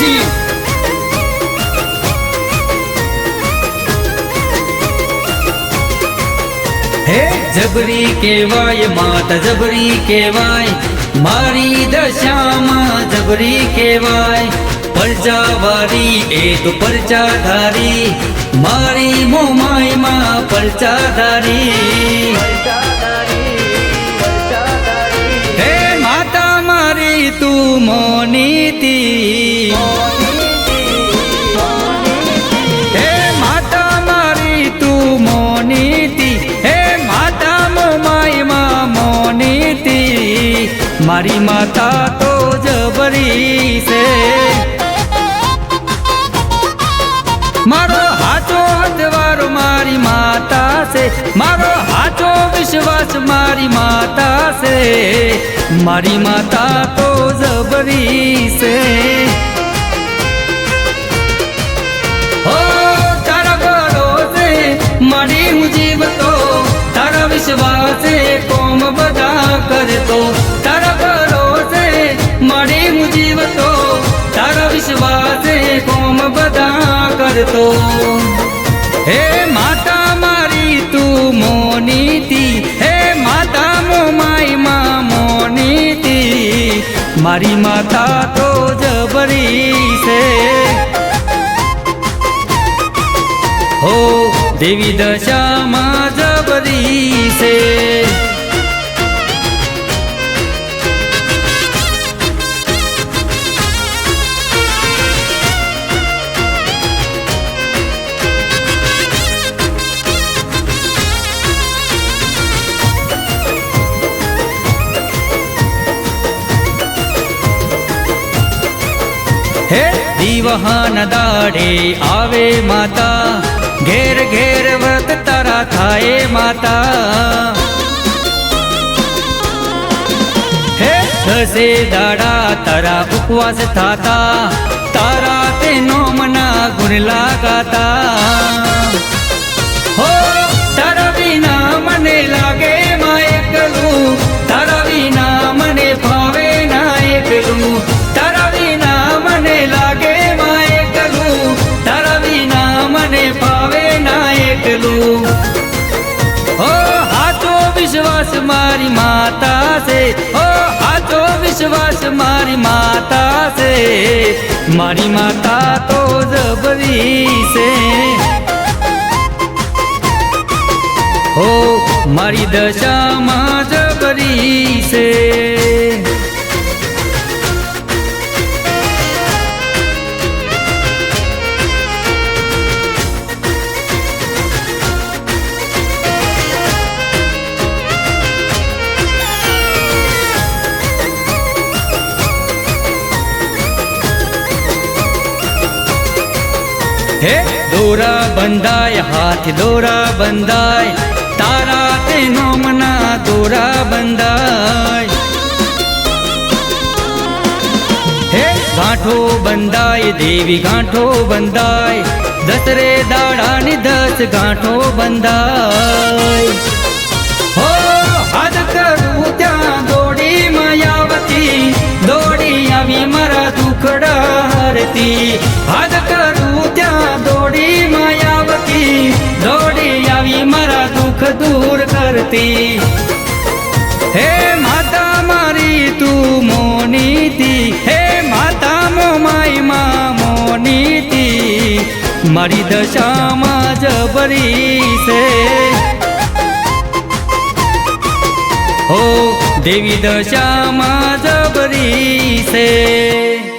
જી હે જબરી કેવાય માતા જબરી કેવાય મારી દશામાં જબરી કેવાય પરચાવારી એ તો પરચાધારી મારી મોમાઈમાં પરચાધારી હે માતા મારી તું મોનીતી હે માતા મારી તું મોનીતી હે માતા મોમાઈમાં મોનીતી મારી માતા તો જબરી છે મારો હાચો હથવારો મારી માતા છે મારો હાચો વિશ્વાસ મારી માતા છે મારી માતા તો જબરી છે હો તારા ભરોસે મારી હું જીવતો તારા વિશ્વાસે કોમ બધા કરતો તારા ભરોસે મારી હું જીવતો તારા વિશ્વાસે કોમ બધા કરતો હે માતા મારી તું મોનીતી હે માતા મોમાઈમાં મોનીતી મારી માતા તો જબરી છે હો દેવી દશામાં જબરી છે હે દીવહાન દાડે આવે માતા ઘેર ઘેર વ્રત તારા થાય માતા હે દસે દાડા તારા ઉપવાસ થાતા તારા તેનો મના ગુણ લાગાતા હો તારા વિના મને લાગે માં એકલું તારા વિના મને ભાવે ના એકલું તારા વિના મને લાગે માં એકલું તારા વિના મને ભાવે ના એકલું હો હાચો વિશ્વાસ મારી માતા છે હો હાચો વિશ્વાસ મારી માતા છે મારી માતા તો જબરી છે હો મારી દશામાં જબરી છે હે દોરા બંધાય હાથ દોરા બંધાય તારા તેનો મના દોરા બંધાય હે ગાંઠો બંધાય દેવી ગાંઠો બંધાય દસરે દાડાની 10 ગાંઠો બંધાય હો હાથ કરું ત્યાં દોડી માયાવતી દોડી આવી મારા દુખડા હરતી હાથ કરું ત્યાં દોડી માયાવતી દોડી આવી મારા દુઃખ દૂર કરતી હે માતા મારી તું મોનીતી હે માતા મોમાઈમાં મોનીતી મારી દશામાં જબરી છે હો દેવી દશામાં જબરી છે